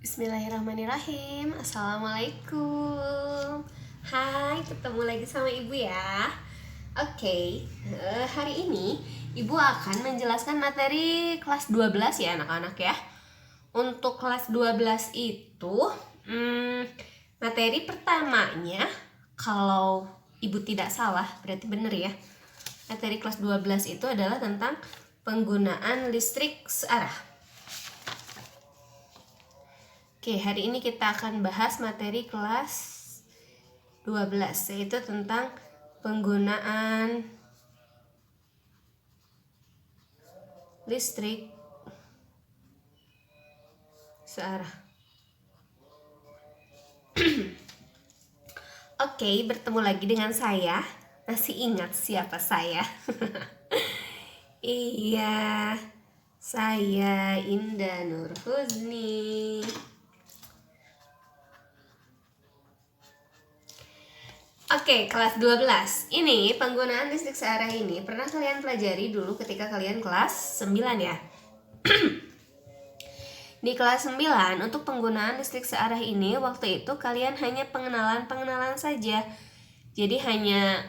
Bismillahirrahmanirrahim. Assalamualaikum. Hai, ketemu lagi sama ibu ya. Oke, hari ini ibu akan menjelaskan materi kelas 12 ya anak-anak ya. Untuk kelas 12 itu materi pertamanya, kalau ibu tidak salah berarti benar ya. Materi kelas 12 itu adalah tentang penggunaan listrik searah. Oke, hari ini kita akan bahas materi kelas 12, yaitu tentang penggunaan listrik searah. Oke, bertemu lagi dengan saya. Masih ingat siapa saya? Iya, saya Indah Nur Huzni. Oke, kelas 12. Ini penggunaan listrik searah ini pernah kalian pelajari dulu ketika kalian kelas 9 ya. Di kelas 9 untuk penggunaan listrik searah ini waktu itu kalian hanya pengenalan saja. Jadi hanya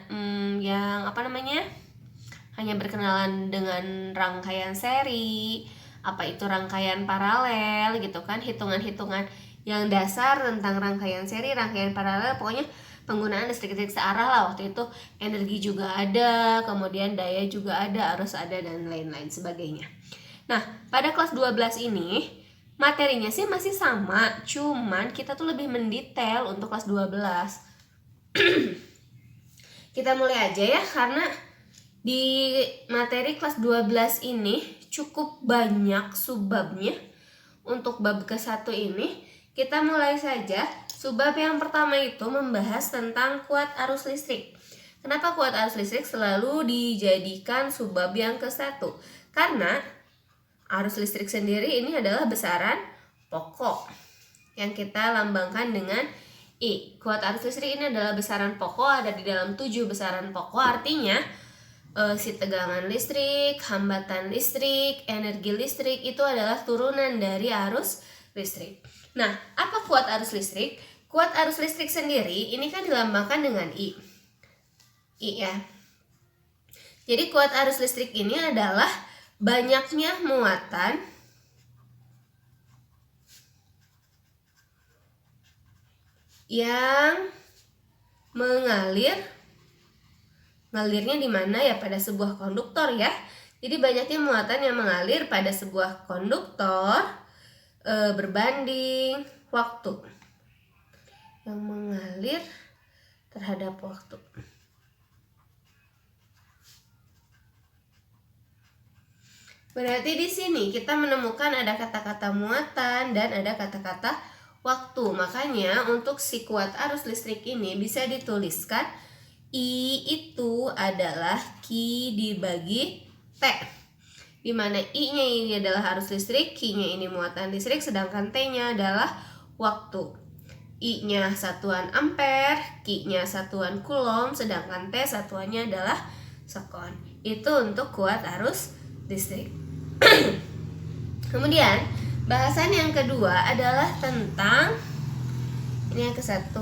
hanya berkenalan dengan rangkaian seri, apa itu rangkaian paralel gitu kan, hitungan-hitungan yang dasar tentang rangkaian seri, rangkaian paralel, pokoknya penggunaan listrik searah lah waktu itu. Energi juga ada, kemudian daya juga ada, arus ada, dan lain-lain sebagainya. Nah, pada kelas 12 ini materinya sih masih sama, cuman kita tuh lebih mendetail untuk kelas 12. Kita mulai aja ya, karena di materi kelas 12 ini cukup banyak subbabnya. Untuk bab ke-1 ini kita mulai saja. Subbab yang pertama itu membahas tentang kuat arus listrik. Kenapa kuat arus listrik selalu dijadikan subbab yang ke-1? Karena arus listrik sendiri ini adalah besaran pokok yang kita lambangkan dengan I. Kuat arus listrik ini adalah besaran pokok, ada di dalam 7 besaran pokok. Artinya si tegangan listrik, hambatan listrik, energi listrik itu adalah turunan dari arus listrik. Nah, apa kuat arus listrik? Kuat arus listrik sendiri ini kan dilambangkan dengan I ya. Jadi kuat arus listrik ini adalah banyaknya muatan yang mengalirnya di mana ya, pada sebuah konduktor ya. Jadi banyaknya muatan yang mengalir pada sebuah konduktor berbanding waktu yang mengalir terhadap waktu. Berarti di sini kita menemukan ada kata-kata muatan dan ada kata-kata waktu. Makanya untuk si kuat arus listrik ini bisa dituliskan I itu adalah Q dibagi T, dimana I-nya ini adalah arus listrik, Q-nya ini muatan listrik, sedangkan T-nya adalah waktu. I-nya satuan ampere, Q-nya satuan coulomb, sedangkan T satuannya adalah sekon. Itu untuk kuat arus listrik. Kemudian bahasan yang kedua adalah tentang, ini yang ke-1.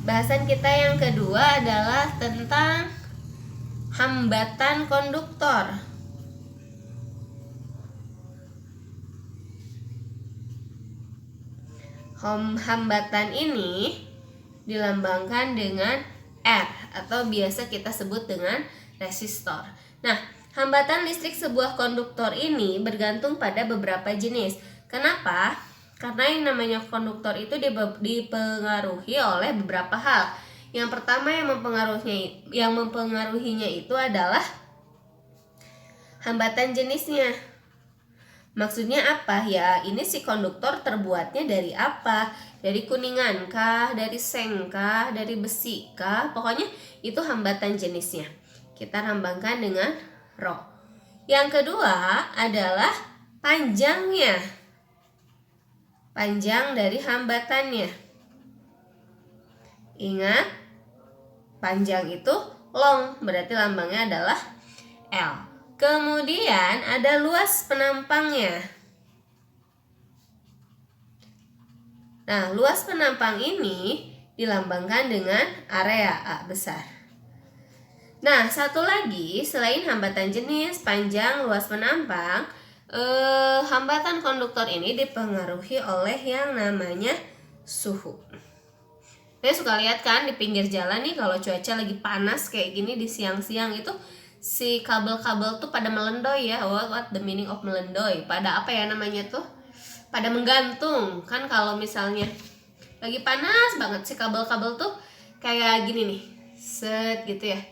Bahasan kita yang kedua adalah tentang hambatan konduktor. Hambatan ini dilambangkan dengan R atau biasa kita sebut dengan resistor. Nah, hambatan listrik sebuah konduktor ini bergantung pada beberapa jenis. Kenapa? Karena yang namanya konduktor itu dipengaruhi oleh beberapa hal. Yang pertama yang mempengaruhinya itu adalah hambatan jenisnya. Maksudnya apa ya? Ini si konduktor terbuatnya dari apa? Dari kuningan kah? Dari seng kah? Dari besi kah? Pokoknya itu hambatan jenisnya. Kita lambangkan dengan rho. Yang kedua adalah panjangnya. Panjang dari hambatannya. Ingat, panjang itu long, berarti lambangnya adalah L. Kemudian ada luas penampangnya. Nah, luas penampang ini dilambangkan dengan area A besar. Nah, satu lagi selain hambatan jenis, panjang, luas penampang, hambatan konduktor ini dipengaruhi oleh yang namanya suhu. Saya suka lihat kan di pinggir jalan nih kalau cuaca lagi panas kayak gini di siang-siang itu si kabel-kabel tuh pada melendoy ya. What the meaning of melendoy? Pada apa ya namanya tuh? Pada menggantung. Kan kalau misalnya lagi panas banget si kabel-kabel tuh kayak gini nih. Set gitu ya.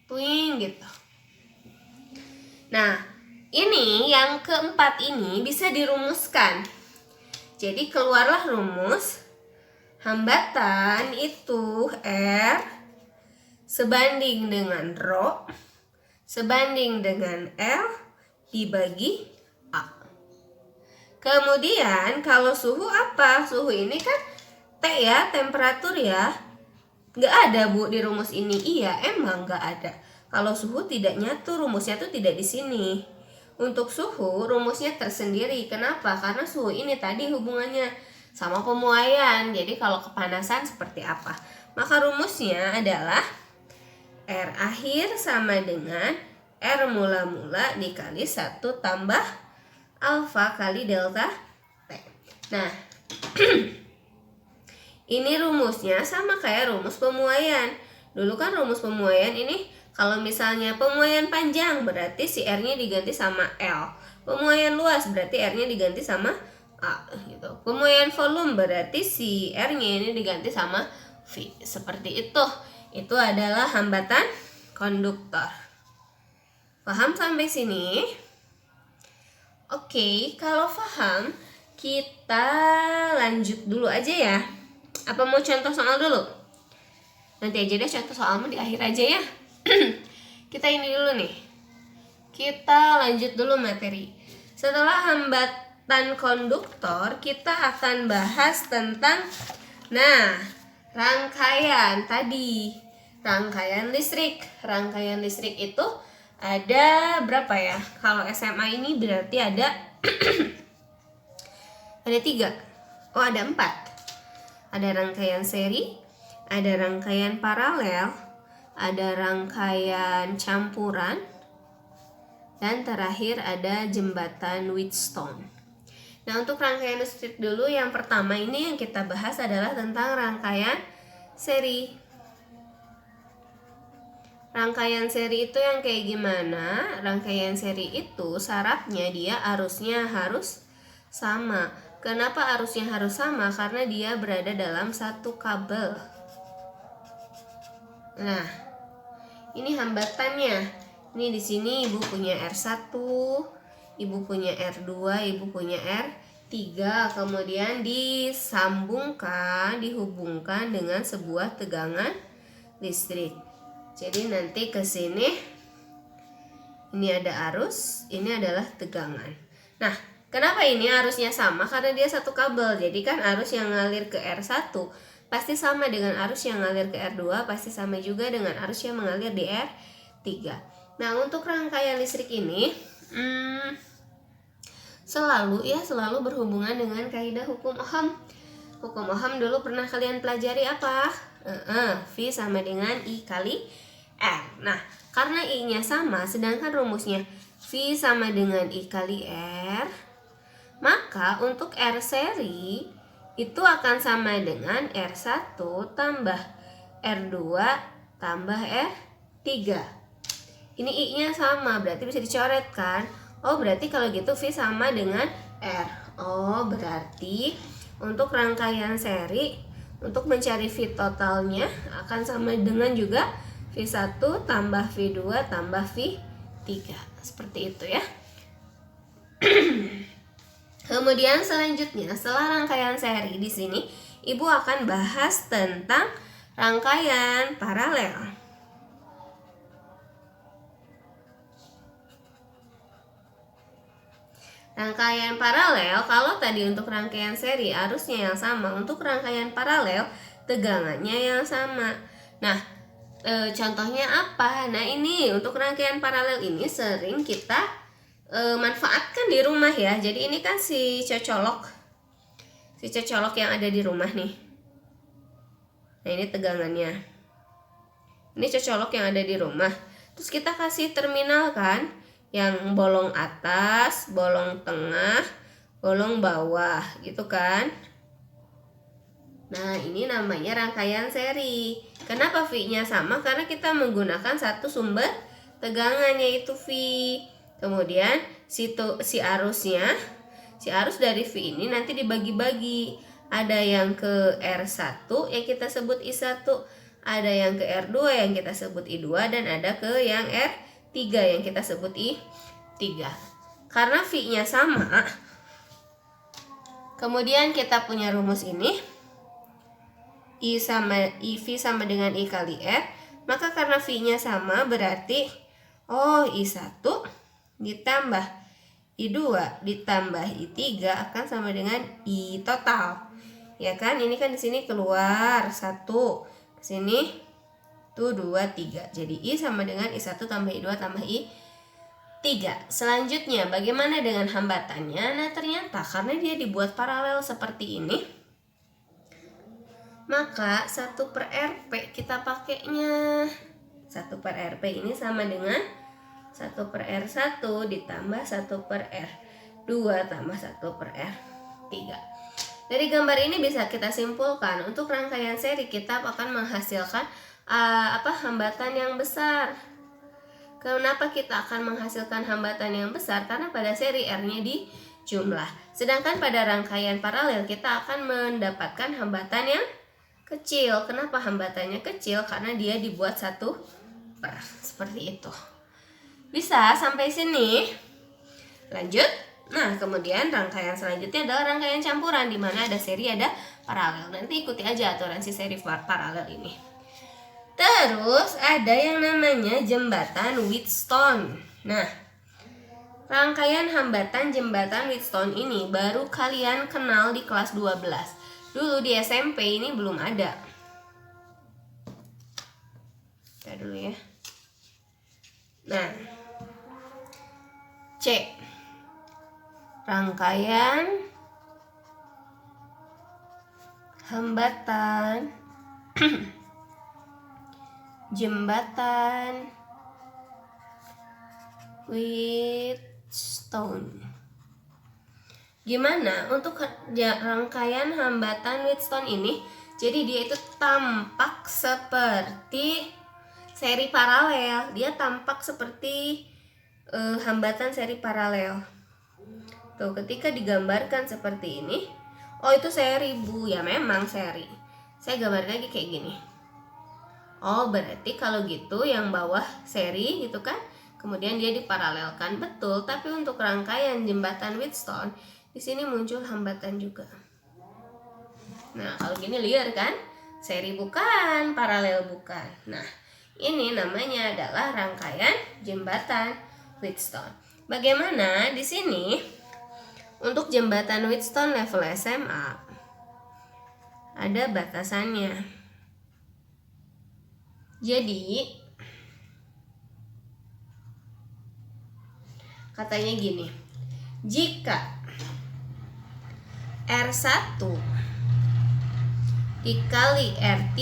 Twing gitu. Nah, ini yang keempat ini bisa dirumuskan. Jadi keluarlah rumus hambatan itu R sebanding dengan Rho sebanding dengan L dibagi A. Kemudian kalau suhu apa? Suhu ini kan T ya, temperatur ya. Nggak ada Bu di rumus ini. Iya, emang nggak ada. Kalau suhu tidak nyatu, rumusnya tuh tidak di sini. Untuk suhu, rumusnya tersendiri. Kenapa? Karena suhu ini tadi hubungannya sama pemuaian. Jadi kalau kepanasan seperti apa? Maka rumusnya adalah R akhir sama dengan R mula-mula dikali 1 tambah alfa kali delta T. Nah, ini rumusnya sama kayak rumus pemuaian. Dulu kan rumus pemuaian ini kalau misalnya pemuaian panjang berarti si R-nya diganti sama L. Pemuaian luas berarti R-nya diganti sama A gitu. Pemuaian volume berarti si R-nya ini diganti sama V. Seperti itu. Itu adalah hambatan konduktor. Paham sampai sini? Oke, kalau paham kita lanjut dulu aja ya. Apa mau contoh soal dulu? Nanti aja deh contoh soalnya di akhir aja ya. Kita ini dulu nih. Kita lanjut dulu materi. Setelah hambatan konduktor, kita akan bahas tentang rangkaian tadi. Rangkaian listrik. Rangkaian listrik itu ada berapa ya? Kalau SMA ini berarti ada ada 3. Oh, ada 4. Ada rangkaian seri, ada rangkaian paralel, ada rangkaian campuran, dan terakhir ada jembatan Wheatstone. Nah, untuk rangkaian listrik dulu, yang pertama ini yang kita bahas adalah tentang rangkaian seri. Rangkaian seri itu yang kayak gimana? Rangkaian seri itu syaratnya dia arusnya harus sama. Kenapa arusnya harus sama? Karena dia berada dalam satu kabel. Nah, ini hambatannya. Ini di sini ibu punya R1, ibu punya R2, ibu punya R3, kemudian disambungkan, dihubungkan dengan sebuah tegangan listrik. Jadi nanti ke sini ini ada arus, ini adalah tegangan. Nah, kenapa ini arusnya sama? Karena dia satu kabel. Jadi kan arus yang ngalir ke R1 pasti sama dengan arus yang ngalir ke R2, pasti sama juga dengan arus yang mengalir di R3. Nah, untuk rangkaian listrik ini selalu berhubungan dengan kaidah hukum Ohm. Hukum Ohm dulu pernah kalian pelajari apa? V sama dengan I kali R. Nah, karena I-nya sama, sedangkan rumusnya V sama dengan I kali R, maka untuk R seri itu akan sama dengan R1 tambah R2 tambah R3. Ini I-nya sama, berarti bisa dicoret kan? Oh, berarti kalau gitu V sama dengan R. Oh, berarti untuk rangkaian seri, untuk mencari V totalnya akan sama dengan juga V1 tambah V2 tambah V3. Seperti itu ya. Kemudian selanjutnya, setelah rangkaian seri di sini, Ibu akan bahas tentang rangkaian paralel. Rangkaian paralel, kalau tadi untuk rangkaian seri arusnya yang sama, untuk rangkaian paralel tegangannya yang sama. Nah, contohnya apa? Nah, ini untuk rangkaian paralel ini sering kita manfaatkan di rumah ya. Jadi ini kan si si cocolok yang ada di rumah nih. Nah, ini tegangannya. Ini cocolok yang ada di rumah. Terus kita kasih terminal kan, yang bolong atas, bolong tengah, bolong bawah, gitu kan. Nah, ini namanya rangkaian seri. Kenapa V-nya sama? Karena kita menggunakan satu sumber tegangan, yaitu V. Kemudian si arus dari V ini nanti dibagi-bagi. Ada yang ke R1 yang kita sebut I1, ada yang ke R2 yang kita sebut I2, dan ada ke yang R3 yang kita sebut I3. Karena V-nya sama, kemudian kita punya rumus ini, V sama dengan I kali R. Maka karena V-nya sama berarti I1 ditambah I2 ditambah I3 akan sama dengan I total. Ya kan? Ini kan di sini keluar 1. Ke sini tuh 2, 3. Jadi I sama dengan I1 tambah I2 tambah I3. Selanjutnya, bagaimana dengan hambatannya? Nah, ternyata karena dia dibuat paralel seperti ini, maka 1/RP kita pakainya. 1/RP ini sama dengan 1/R1 ditambah 1/R2 tambah 1/R3. Dari gambar ini bisa kita simpulkan, untuk rangkaian seri kita akan menghasilkan hambatan yang besar. Kenapa kita akan menghasilkan hambatan yang besar? Karena pada seri R-nya dijumlah. Sedangkan pada rangkaian paralel kita akan mendapatkan hambatan yang kecil. Kenapa hambatannya kecil? Karena dia dibuat 1/, seperti itu. Bisa sampai sini? Lanjut. Nah, kemudian rangkaian selanjutnya adalah rangkaian campuran, di mana ada seri, ada paralel. Nanti ikuti aja aturan si seri paralel ini. Terus ada yang namanya jembatan Wheatstone. Nah, rangkaian hambatan jembatan Wheatstone ini baru kalian kenal di kelas 12. Dulu di SMP ini belum ada. Kita dulu ya. Nah, C. Rangkaian hambatan jembatan Wheatstone. Gimana untuk rangkaian hambatan Wheatstone ini? Jadi dia itu tampak seperti seri paralel. Dia tampak seperti hambatan seri paralel. Tuh, ketika digambarkan seperti ini, itu seri, Bu. Ya memang seri. Saya gambar lagi kayak gini. Berarti kalau gitu yang bawah seri gitu kan, kemudian dia diparalelkan, betul. Tapi untuk rangkaian jembatan Wheatstone, di sini muncul hambatan juga. Nah, kalau gini liar kan? Seri bukan, paralel bukan. Nah, ini namanya adalah rangkaian jembatan Wheatstone. Bagaimana di sini? Untuk jembatan Wheatstone level SMA ada batasannya. Jadi katanya gini, jika R1 dikali R3,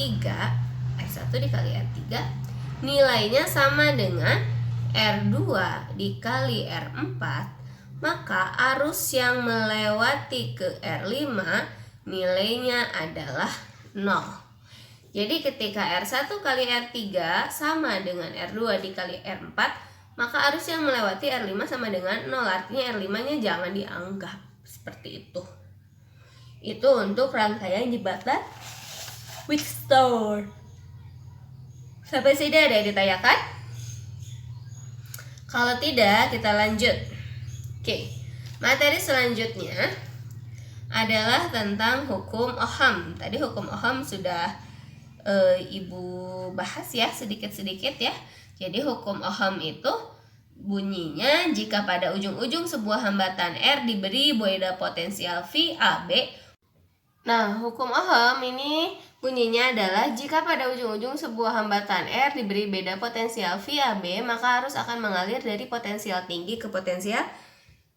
R1 dikali R3 nilainya sama dengan R2 dikali R4, maka arus yang melewati ke R5 nilainya adalah 0. Jadi ketika R1 kali R3 sama dengan R2 dikali R4, maka arus yang melewati R5 sama dengan 0. Artinya R5-nya jangan dianggap. Seperti itu. Itu untuk rangkaian jembatan Wheatstone. Sampai sini ada yang ditanyakan? Kalau tidak, kita lanjut. Oke, materi selanjutnya adalah tentang hukum Ohm. Tadi hukum Ohm sudah Ibu bahas ya sedikit-sedikit ya. Jadi hukum Ohm itu bunyinya jika pada ujung-ujung sebuah hambatan R diberi beda potensial V AB. Nah, hukum Ohm ini bunyinya adalah jika pada ujung-ujung sebuah hambatan R diberi beda potensial V AB, maka arus akan mengalir dari potensial tinggi ke potensial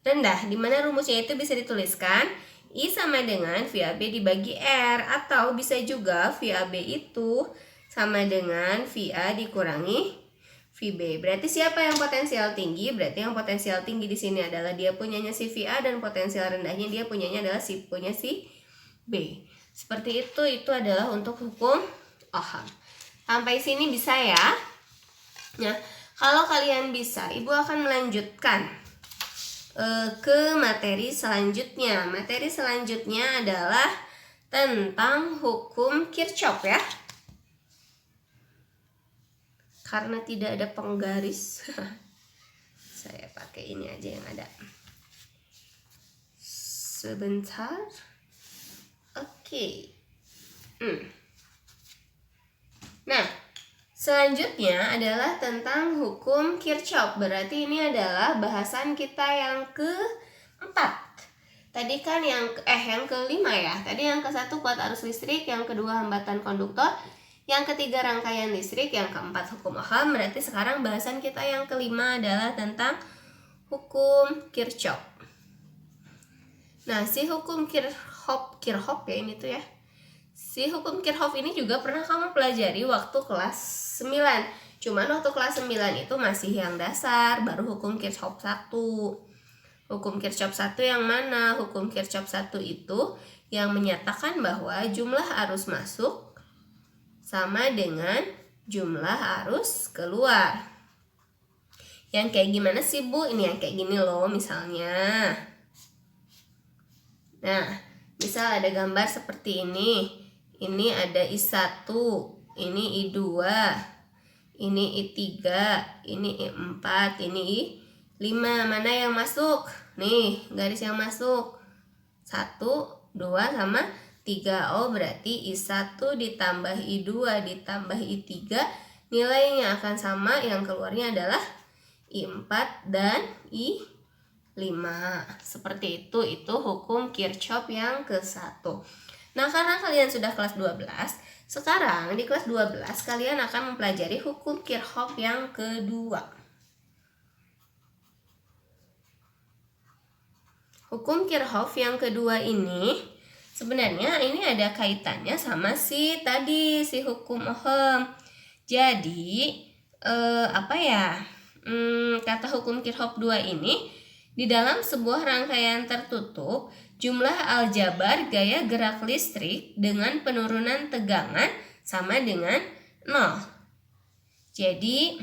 rendah, di mana rumusnya itu bisa dituliskan I sama dengan VAB dibagi R, atau bisa juga VAB itu sama dengan VA dikurangi VB. Berarti siapa yang potensial tinggi? Berarti yang potensial tinggi di sini adalah dia punyanya si VA, dan potensial rendahnya dia punyanya adalah punya si B. Seperti itu adalah untuk hukum Ohm. Sampai sini bisa ya? Nah, kalau kalian bisa, Ibu akan melanjutkan ke materi selanjutnya. Materi selanjutnya adalah tentang hukum Kirchhoff ya. Karena tidak ada penggaris, saya pakai ini aja yang ada. Sebentar. Oke. Nah, selanjutnya adalah tentang hukum Kirchhoff. Berarti ini adalah bahasan kita yang keempat. Tadi kan yang kelima ya. Tadi yang ke-1 kuat arus listrik, yang kedua hambatan konduktor, yang ketiga rangkaian listrik, yang keempat hukum Ohm. Berarti sekarang bahasan kita yang kelima adalah tentang hukum Kirchhoff. Nah, si hukum Kirchhoff ya ini tuh ya. Si hukum Kirchhoff ini juga pernah kamu pelajari waktu kelas 9. Cuman waktu kelas 9 itu masih yang dasar, baru hukum Kirchhoff 1. Hukum Kirchhoff 1 yang mana? Hukum Kirchhoff 1 itu yang menyatakan bahwa jumlah arus masuk sama dengan jumlah arus keluar. Yang kayak gimana sih Bu? Ini yang kayak gini loh misalnya. Nah, misal ada gambar seperti ini. Ini ada I1, ini I2, ini I3, ini I4, ini I5. Mana yang masuk? Nih, garis yang masuk 1, 2, sama 3. Oh, berarti I1 ditambah I2 ditambah I3 nilainya akan sama, yang keluarnya adalah I4 dan I5. Seperti itu hukum Kirchhoff yang ke-1. Nah, karena kalian sudah kelas 12, sekarang di kelas 12 kalian akan mempelajari hukum Kirchhoff yang kedua. Hukum Kirchhoff yang kedua ini sebenarnya ini ada kaitannya sama si hukum Ohm. Jadi kata hukum Kirchhoff 2 ini, di dalam sebuah rangkaian tertutup, jumlah aljabar gaya gerak listrik dengan penurunan tegangan sama dengan 0. Jadi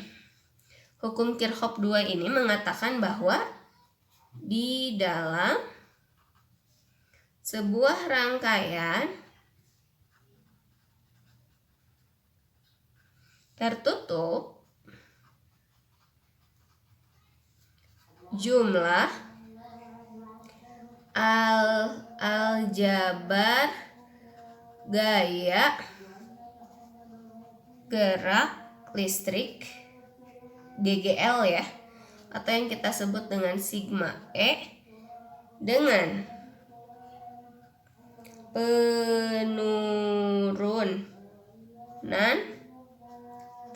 hukum Kirchhoff 2 ini mengatakan bahwa di dalam sebuah rangkaian tertutup, jumlah aljabar gaya gerak listrik GGL ya, atau yang kita sebut dengan sigma E, dengan penurunan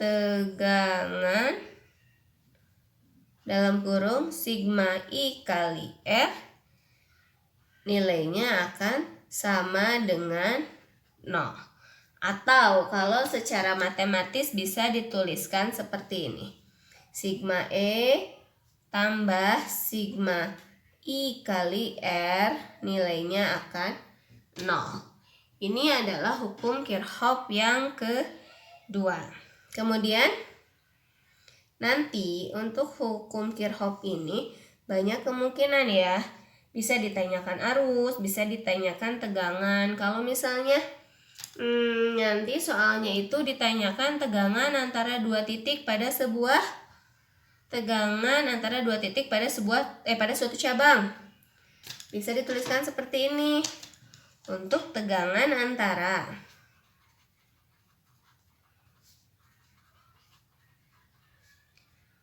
tegangan dalam kurung sigma I kali R, nilainya akan sama dengan 0. Atau kalau secara matematis bisa dituliskan seperti ini. Sigma E tambah sigma I kali R, nilainya akan 0. Ini adalah hukum Kirchhoff yang kedua. Kemudian nanti untuk hukum Kirchhoff ini banyak kemungkinan ya. Bisa ditanyakan arus, bisa ditanyakan tegangan. Kalau misalnya nanti soalnya itu ditanyakan tegangan antara dua titik pada sebuah pada suatu cabang. Bisa dituliskan seperti ini. Untuk tegangan antara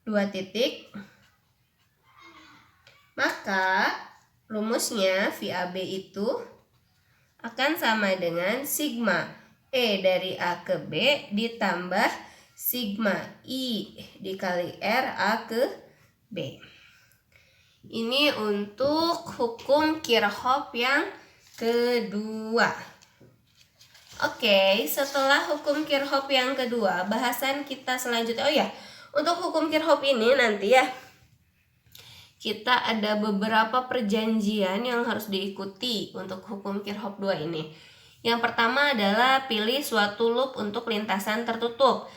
dua titik, maka rumusnya VAB itu akan sama dengan sigma E dari A ke B ditambah sigma I dikali R A ke B. Ini untuk hukum Kirchhoff yang kedua. Oke, setelah hukum Kirchhoff yang kedua, bahasan kita selanjutnya. Oh ya, untuk hukum Kirchhoff ini nanti ya, kita ada beberapa perjanjian yang harus diikuti untuk hukum Kirchhoff 2 ini. Yang pertama adalah pilih suatu loop untuk lintasan tertutup.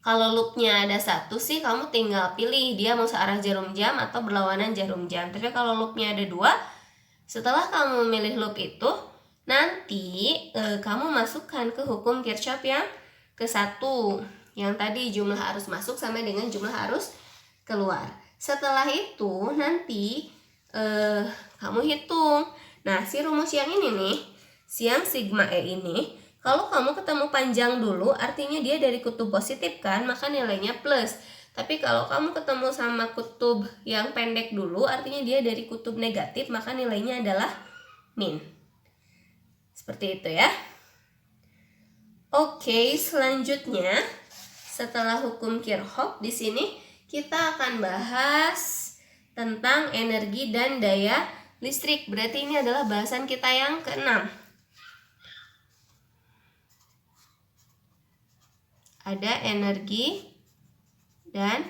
Kalau loopnya ada satu sih, kamu tinggal pilih dia mau searah jarum jam atau berlawanan jarum jam. Tapi kalau loopnya ada dua, setelah kamu memilih loop itu, nanti kamu masukkan ke hukum Kirchhoff yang ke-1. Yang tadi jumlah arus masuk sama dengan jumlah arus keluar. Setelah itu nanti kamu hitung. Nah, si rumus yang ini nih, yang sigma E ini, kalau kamu ketemu panjang dulu, artinya dia dari kutub positif kan, maka nilainya plus. Tapi kalau kamu ketemu sama kutub yang pendek dulu, artinya dia dari kutub negatif, maka nilainya adalah min. Seperti itu ya. Oke, selanjutnya setelah hukum Kirchhoff di sini kita akan bahas tentang energi dan daya listrik. Berarti ini adalah bahasan kita yang ke-6. Ada energi dan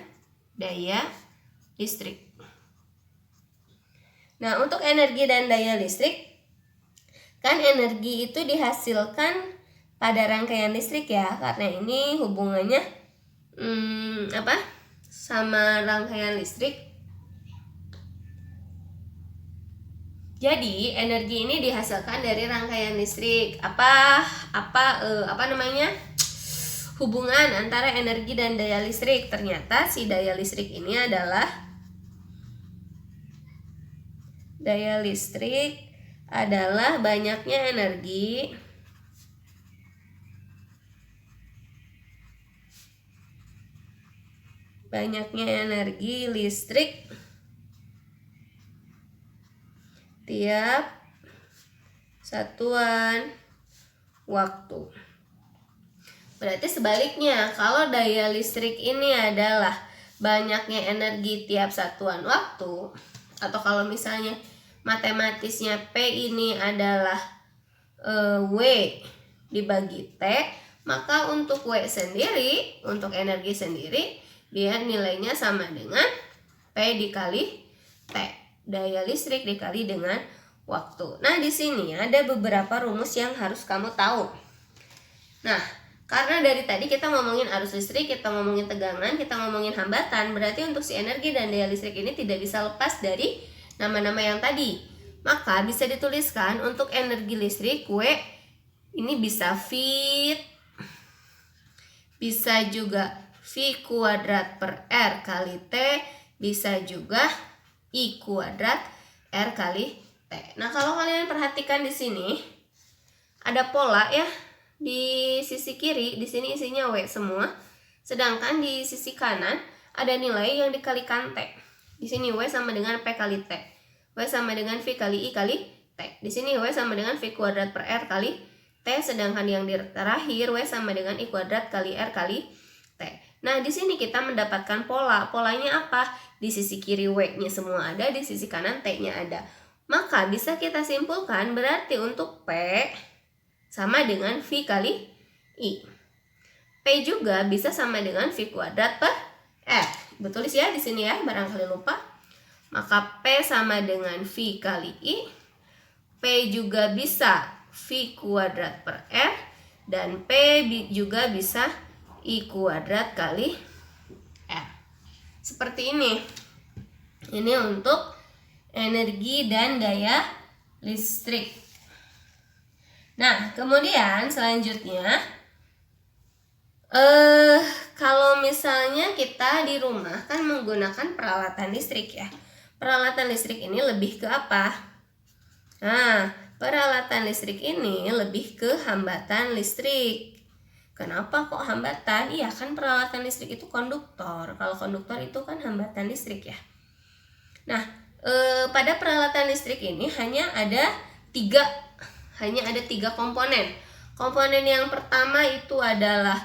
daya listrik. Nah, untuk energi dan daya listrik, kan energi itu dihasilkan pada rangkaian listrik ya, karena ini hubungannya sama rangkaian listrik. Jadi energi ini dihasilkan dari rangkaian listrik. Apa namanya? Hubungan antara energi dan daya listrik. Ternyata si daya listrik ini adalah banyaknya energi listrik tiap satuan waktu. Berarti sebaliknya, kalau daya listrik ini adalah banyaknya energi tiap satuan waktu, atau kalau misalnya matematisnya P ini adalah W dibagi T, maka untuk W sendiri, untuk energi sendiri, dia nilainya sama dengan P dikali T, daya listrik dikali dengan waktu. Nah, di sini ada beberapa rumus yang harus kamu tahu. Nah, karena dari tadi kita ngomongin arus listrik, kita ngomongin tegangan, kita ngomongin hambatan, berarti untuk si energi dan daya listrik ini tidak bisa lepas dari nama-nama yang tadi. Maka bisa dituliskan untuk energi listrik W ini bisa V, bisa juga V kuadrat per R kali T, bisa juga I kuadrat R kali T. Nah, kalau kalian perhatikan di sini ada pola ya. Di sisi kiri di sini isinya W semua, sedangkan di sisi kanan ada nilai yang dikalikan T. Di sini W sama dengan P kali T, W sama dengan V kali I kali T. Di sini W sama dengan V kuadrat per R kali T, sedangkan yang di terakhir W sama dengan I kuadrat kali R kali T. Nah, di sini kita mendapatkan pola. Polanya apa? Di sisi kiri W-nya semua ada, di sisi kanan T-nya ada. Maka bisa kita simpulkan berarti untuk P sama dengan V kali I. P juga bisa sama dengan V kuadrat per R. Betul ya di sini ya, barangkali lupa. Maka P sama dengan V kali I. P juga bisa V kuadrat per R. Dan P juga bisa I kuadrat kali R. Seperti ini. Ini untuk energi dan daya listrik. Nah, kemudian selanjutnya kalau misalnya kita di rumah kan menggunakan peralatan listrik ya. Peralatan listrik ini lebih ke apa? Nah, peralatan listrik ini lebih ke hambatan listrik. Kenapa kok hambatan? Iya kan peralatan listrik itu konduktor. Kalau konduktor itu kan hambatan listrik ya. Nah, pada peralatan listrik ini hanya ada tiga komponen. Komponen yang pertama itu adalah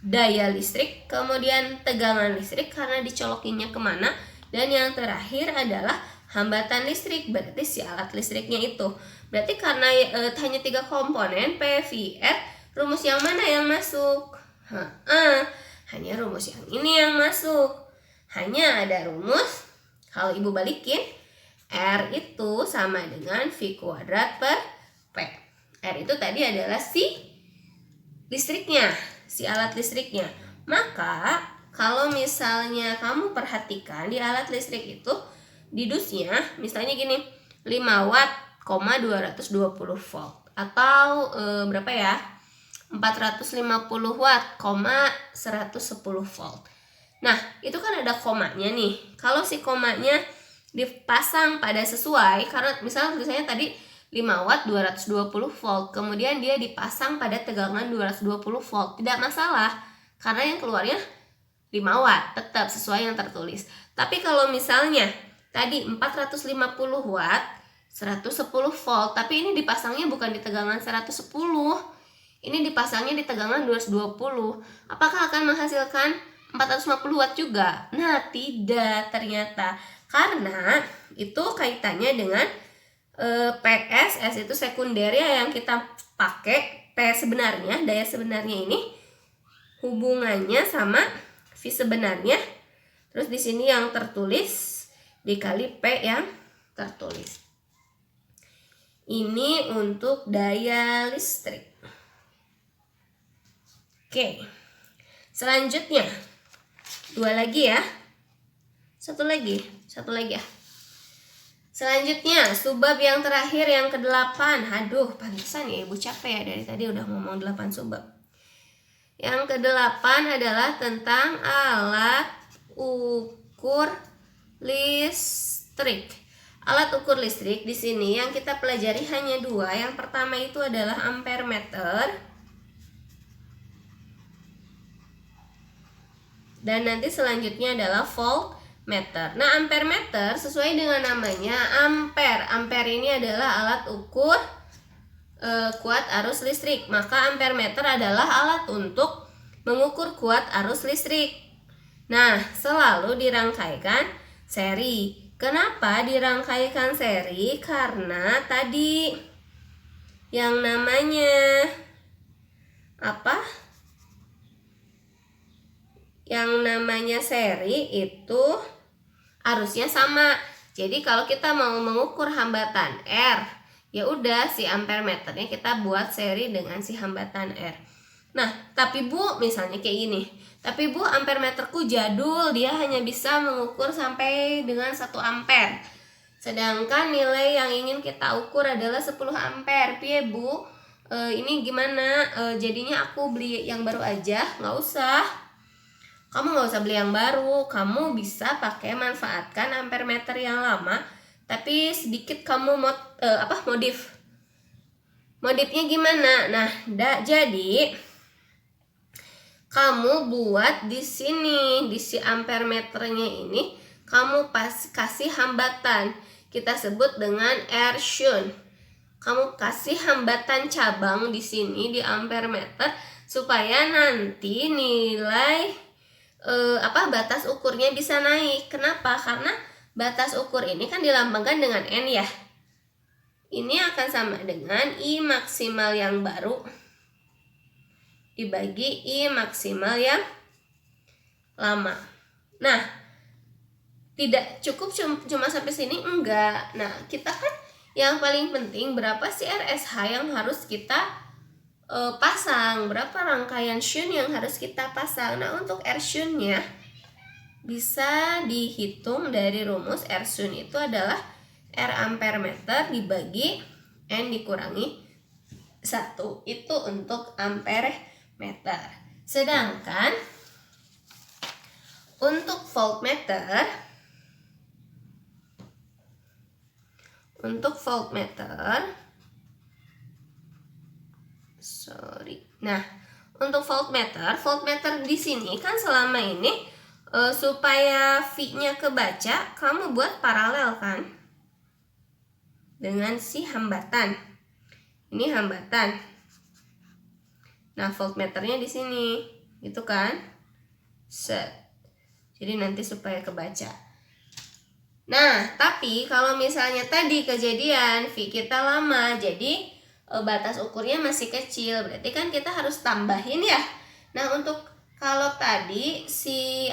daya listrik, kemudian tegangan listrik karena dicolokinnya kemana, dan yang terakhir adalah hambatan listrik, berarti si alat listriknya itu. Berarti karena hanya 3 komponen P, V, R, rumus yang mana yang masuk? Hanya rumus yang ini yang masuk. Hanya ada rumus, kalau ibu balikin, R itu sama dengan V kuadrat per P. R itu tadi adalah si listriknya, si alat listriknya. Maka kalau misalnya kamu perhatikan di alat listrik itu, di dusnya misalnya gini, 5 watt, 220 volt. Atau berapa ya? 450 watt, 110 volt. Nah, itu kan ada komanya nih. Kalau si komanya dipasang pada sesuai, karena misalnya tadi 5 watt 220 volt, kemudian dia dipasang pada tegangan 220 volt, tidak masalah, karena yang keluarnya 5 watt, tetap sesuai yang tertulis. Tapi kalau misalnya tadi 450 watt 110 volt, tapi ini dipasangnya bukan di tegangan 110, ini dipasangnya di tegangan 220, apakah akan menghasilkan 450 watt juga? Nah, tidak ternyata, karena itu kaitannya dengan PS, S itu sekunder ya, yang kita pakai. P sebenarnya, daya sebenarnya ini hubungannya sama V sebenarnya, terus di sini yang tertulis dikali P yang tertulis. Ini untuk daya listrik. Oke, selanjutnya 2 lagi ya, satu lagi ya. Selanjutnya subbab yang terakhir, yang ke-8. Aduh, pantesan ya ibu capek ya, dari tadi udah ngomong 8 subbab. Yang ke-8 adalah tentang alat ukur listrik. Alat ukur listrik di sini yang kita pelajari hanya 2. Yang pertama itu adalah ampere meter, dan nanti selanjutnya adalah voltmeter. Nah, ampere meter sesuai dengan namanya ampere. Ampere ini adalah alat ukur kuat arus listrik. Maka ampere meter adalah alat untuk mengukur kuat arus listrik. Nah, selalu dirangkaikan seri. Kenapa dirangkaikan seri? Karena tadi yang namanya apa? Yang namanya seri itu arusnya sama. Jadi kalau kita mau mengukur hambatan R, ya udah si ampere meternya kita buat seri dengan si hambatan R. Nah, tapi Bu, misalnya kayak gini. Tapi Bu, ampere meterku jadul, dia hanya bisa mengukur sampai dengan 1 ampere. Sedangkan nilai yang ingin kita ukur adalah 10 ampere. Piye Bu? Ini gimana? Jadinya aku beli yang baru aja? Nggak usah. Kamu nggak usah beli yang baru. Kamu bisa pakai manfaatkan ampere meter yang lama, tapi sedikit kamu modif. Modifnya gimana? Nah, jadi kamu buat di sini, di si ampere meternya ini kamu kasih hambatan. Kita sebut dengan R shunt. Kamu kasih hambatan cabang di sini di ampere meter supaya nanti nilai batas ukurnya bisa naik. Kenapa? Karena batas ukur ini kan dilambangkan dengan N ya. Ini akan sama dengan I maksimal yang baru dibagi I maksimal yang lama. Nah, tidak cukup cuma sampai sini, enggak. Nah, kita kan yang paling penting berapa sih RSH yang harus kita pasang, berapa rangkaian shunt yang harus kita pasang. Nah, untuk R shuntnya bisa dihitung dari rumus R shunt itu adalah R ampere meter dibagi N dikurangi 1. Itu untuk ampere meter. Sedangkan untuk voltmeter, nah, untuk voltmeter di sini kan selama ini supaya V-nya kebaca, kamu buat paralel kan dengan si hambatan. Ini hambatan. Nah, voltmeternya di sini, gitu kan? Set. Jadi nanti supaya kebaca. Nah, tapi kalau misalnya tadi kejadian V kita lama, jadi batas ukurnya masih kecil, berarti kan kita harus tambahin ya. Nah, untuk kalau tadi si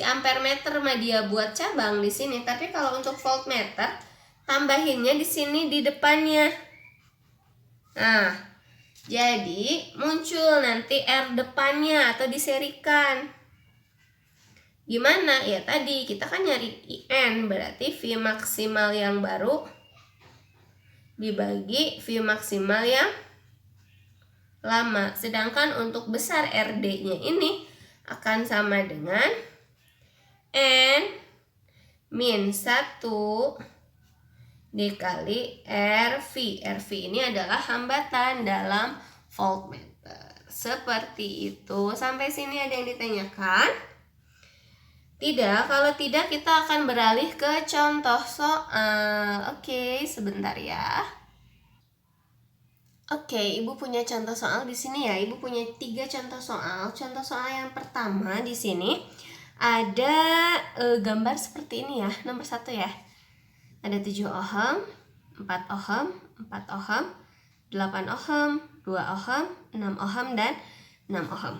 ampere meter mah dia buat cabang di sini, tapi kalau untuk voltmeter tambahinnya di sini di depannya. Nah, jadi muncul nanti R depannya atau diserikan. Gimana? Ya tadi kita kan nyari IN, berarti V maksimal yang baru dibagi V maksimal yang lama. Sedangkan untuk besar RD-nya ini akan sama dengan N min 1 dikali RV. RV ini adalah hambatan dalam voltmeter. Seperti itu. Sampai sini ada yang ditanyakan? Tidak, kalau tidak kita akan beralih ke contoh soal. Oke, sebentar ya. Oke, Ibu punya contoh soal di sini ya. Ibu punya 3 contoh soal. Contoh soal yang pertama di sini ada gambar seperti ini ya. Nomor 1 ya. Ada 7 ohm, 4 ohm, 4 ohm, 8 ohm, 2 ohm, 6 ohm, dan 6 ohm.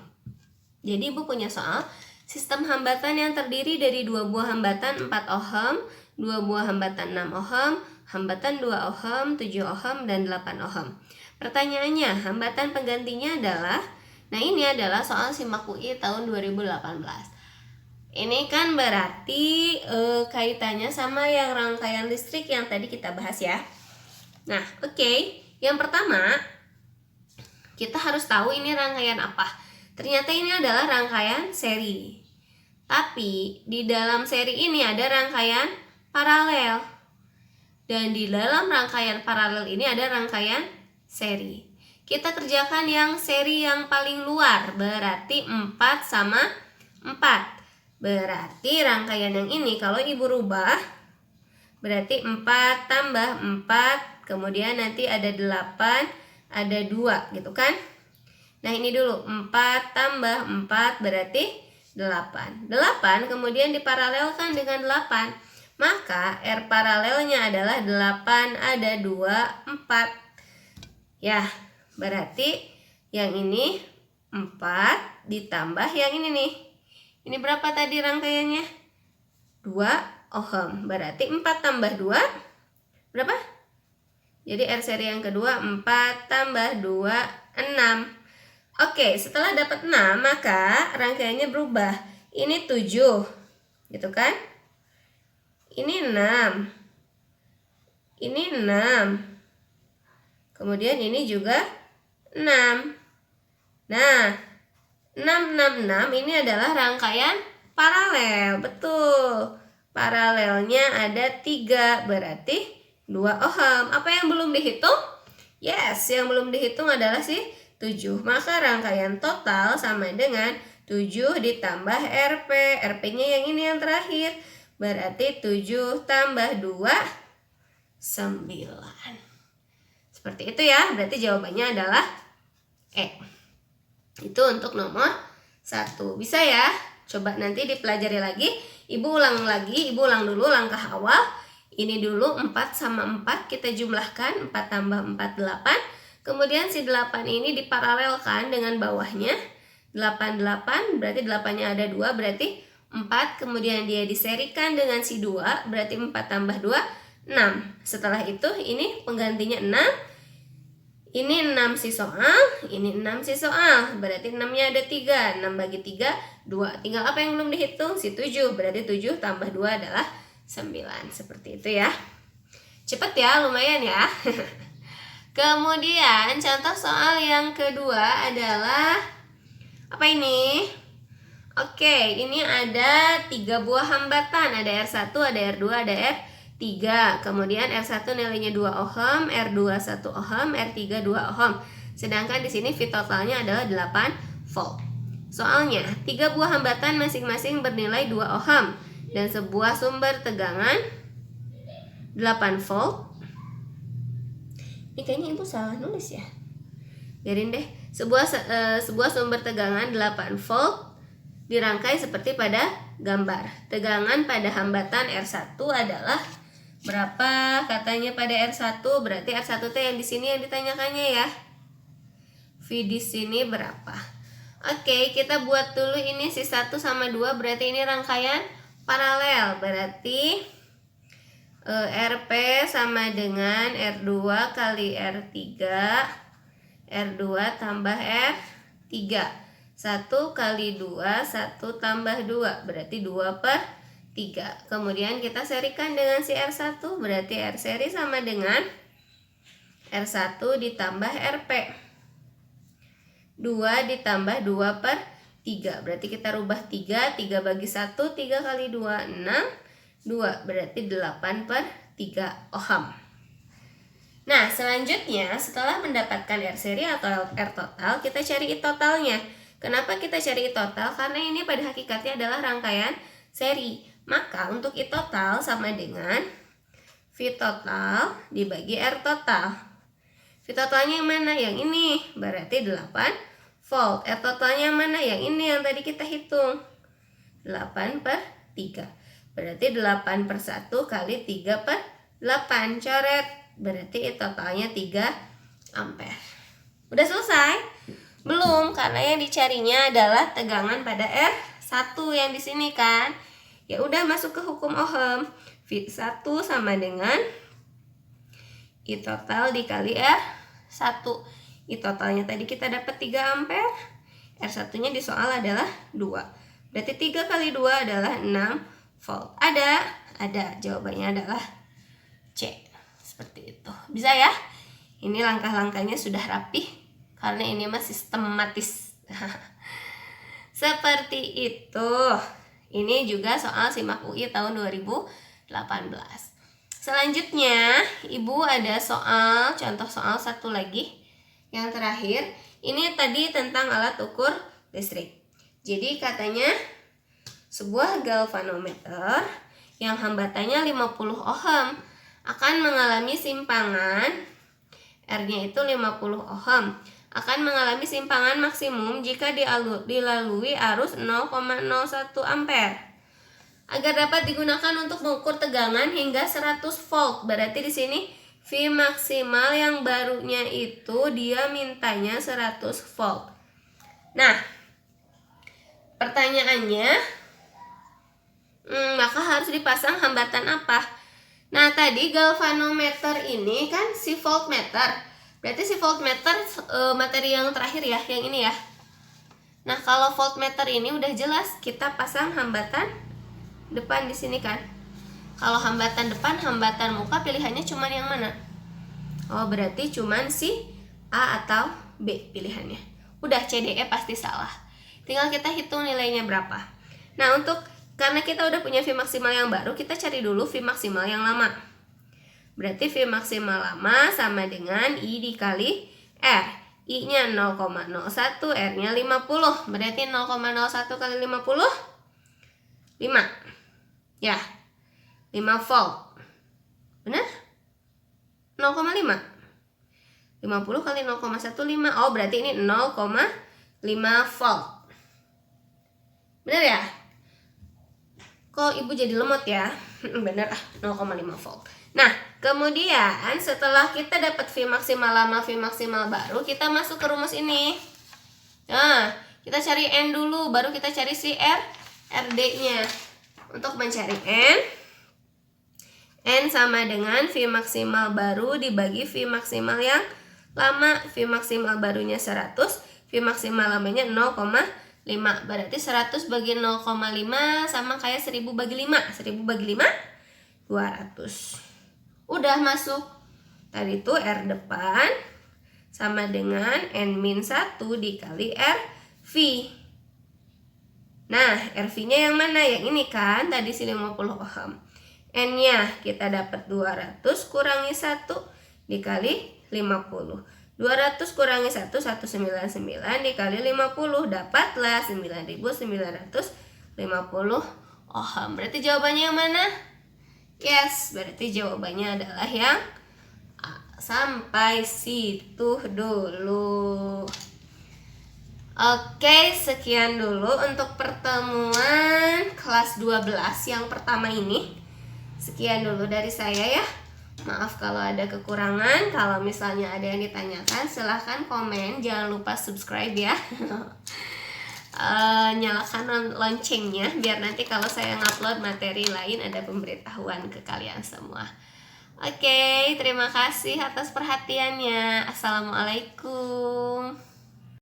Jadi Ibu punya soal sistem hambatan yang terdiri dari 2 buah hambatan 4 ohm, 2 buah hambatan 6 ohm, hambatan 2 ohm, 7 ohm, dan 8 ohm. Pertanyaannya, hambatan penggantinya adalah, nah ini adalah soal SIMAK UI tahun 2018. Ini kan berarti kaitannya sama yang rangkaian listrik yang tadi kita bahas ya. Nah, oke. Yang pertama, kita harus tahu ini rangkaian apa. Ternyata ini adalah rangkaian seri. Tapi di dalam seri ini ada rangkaian paralel. Dan di dalam rangkaian paralel ini ada rangkaian seri. Kita kerjakan yang seri yang paling luar, berarti 4 sama 4. Berarti rangkaian yang ini kalau Ibu rubah, berarti 4 tambah 4, kemudian nanti ada 8, ada 2 gitu kan. Nah ini dulu, 4 tambah 4 berarti 8. 8 kemudian diparalelkan dengan 8. Maka R paralelnya adalah 8, ada 2, 4. Ya, berarti yang ini 4 ditambah yang ini nih. Ini berapa tadi rangkaiannya? 2 ohm. Berarti 4 tambah 2 berapa? Jadi R seri yang kedua 4 tambah 2, 6. Oke, setelah dapat 6 maka rangkaiannya berubah. Ini 7. Gitu kan? Ini 6. Ini 6. Kemudian ini juga 6. Nah, 666 ini adalah rangkaian paralel. Betul. Paralelnya ada 3, berarti 2 ohm. Apa yang belum dihitung? Yes, yang belum dihitung adalah si 7. Maka rangkaian total sama dengan 7 ditambah RP. RP-nya yang ini yang terakhir. Berarti 7 tambah 2, 9. Seperti itu ya. Berarti jawabannya adalah E. Itu untuk nomor 1. Bisa ya? Coba nanti dipelajari lagi. Ibu ulang dulu langkah awal. Ini dulu 4 sama 4 kita jumlahkan, 4 tambah 4, 8. Kemudian si 8 ini diparalelkan dengan bawahnya. 8, 8, berarti 8-nya ada 2, berarti 4. Kemudian dia diserikan dengan si 2, berarti 4 tambah 2, 6. Setelah itu ini penggantinya 6. Ini 6 si soal, ini 6 si soal. Berarti 6-nya ada 3. 6 bagi 3, 2. Tinggal apa yang belum dihitung? Si 7. Berarti 7 tambah 2 adalah 9. Seperti itu ya. Cepet ya, lumayan ya. Kemudian contoh soal yang kedua adalah apa ini? Oke, ini ada 3 buah hambatan. Ada R1, ada R2, ada R3. Kemudian R1 nilainya 2 ohm, R2 1 ohm, R3 2 ohm. Sedangkan di sini V totalnya adalah 8 volt. Soalnya, 3 buah hambatan masing-masing bernilai 2 ohm dan sebuah sumber tegangan 8 volt. Ini kayaknya Ibu salah nulis ya. Biarin deh. Sebuah sumber tegangan 8 volt dirangkai seperti pada gambar. Tegangan pada hambatan R1 adalah berapa katanya pada R1? Berarti R1 itu yang di sini yang ditanyakannya ya. V di sini berapa? Oke, kita buat dulu ini si 1 sama 2, berarti ini rangkaian paralel. Berarti RP sama dengan R2 kali R3, R2 tambah R3. 1 kali 2, 1 tambah 2, berarti 2/3. Kemudian kita serikan dengan si R1, berarti R seri sama dengan R1 ditambah RP. 2 ditambah 2/3, berarti kita rubah 3 bagi 1, 3 kali 2, 6, 2, berarti 8/3 ohm. Nah, selanjutnya setelah mendapatkan R seri atau R total, kita cari I totalnya. Kenapa kita cari I total? Karena ini pada hakikatnya adalah rangkaian seri. Maka untuk I total sama dengan V total dibagi R total. V totalnya yang mana? Yang ini, berarti 8 volt. R totalnya yang mana? Yang ini yang tadi kita hitung, 8/3. Berarti 8/1 kali 3/8. Coret. Berarti I totalnya 3 ampere. Udah selesai? Belum, karena yang dicarinya adalah tegangan pada R1 yang di sini kan. Ya udah, masuk ke hukum Ohm. V1 sama dengan I total dikali R1. I totalnya tadi kita dapat 3 ampere. R1-nya di soal adalah 2. Berarti 3 kali 2 adalah 6 volt. Ada. Jawabannya adalah C. Seperti itu. Bisa ya? Ini langkah-langkahnya sudah rapih. Karena ini mah sistematis. Seperti itu. Ini juga soal SIMAK UI tahun 2018. Selanjutnya, Ibu ada contoh soal satu lagi. Yang terakhir, ini tadi tentang alat ukur listrik. Jadi katanya sebuah galvanometer yang hambatannya 50 ohm akan mengalami simpangan, R-nya itu 50 ohm, akan mengalami simpangan maksimum jika dilalui arus 0,01 ampere. Agar dapat digunakan untuk mengukur tegangan hingga 100 volt. Berarti di sini V maksimal yang barunya itu dia mintanya 100 volt. Nah, pertanyaannya, maka harus dipasang hambatan apa? Nah, tadi galvanometer ini kan si voltmeter. Berarti si voltmeter materi yang terakhir ya, yang ini ya. Nah, kalau voltmeter ini udah jelas kita pasang hambatan depan di sini kan. Kalau hambatan depan, hambatan muka pilihannya cuman yang mana? Oh, berarti cuman si A atau B pilihannya. Udah, CDE pasti salah. Tinggal kita hitung nilainya berapa. Nah, karena kita udah punya V maksimal yang baru, kita cari dulu V maksimal yang lama. Berarti V maksimal lama sama dengan I dikali R. I-nya 0,01, R-nya 50. Berarti 0,01 kali 50, 5. Ya, 5 volt. Benar? 0,5. 50 kali 0,15. Oh, berarti ini 0,5 volt. Benar ya? Kok Ibu jadi lemot ya? Bener 0,5 volt. Nah, kemudian setelah kita dapat V maksimal lama, V maksimal baru, kita masuk ke rumus ini. Nah, kita cari N dulu, baru kita cari si RD-nya. Untuk mencari N sama dengan V maksimal baru dibagi V maksimal yang lama. V maksimal barunya 100, V maksimal lamanya 0,5. Berarti 100 bagi 0,5 sama kayak 1000 bagi 5. 1000 bagi 5, 200. Udah masuk. Tadi itu R depan sama dengan N-1 dikali RV. Nah, RV-nya yang mana? Yang ini kan, tadi sini 50 ohm. N-nya kita dapat 200 kurangi 1 dikali 50. 200 kurangi 1, 199 dikali 50. Dapatlah 9950 ohm. Berarti jawabannya yang mana? Yes, berarti jawabannya adalah yang A. Sampai situ dulu. Oke, sekian dulu untuk pertemuan kelas 12 yang pertama ini. Sekian dulu dari saya ya. Maaf kalau ada kekurangan. Kalau misalnya ada yang ditanyakan, silahkan komen. Jangan lupa subscribe ya. Nyalakan loncengnya biar nanti kalau saya ngupload materi lain ada pemberitahuan ke kalian semua. Oke, terima kasih atas perhatiannya. Assalamualaikum.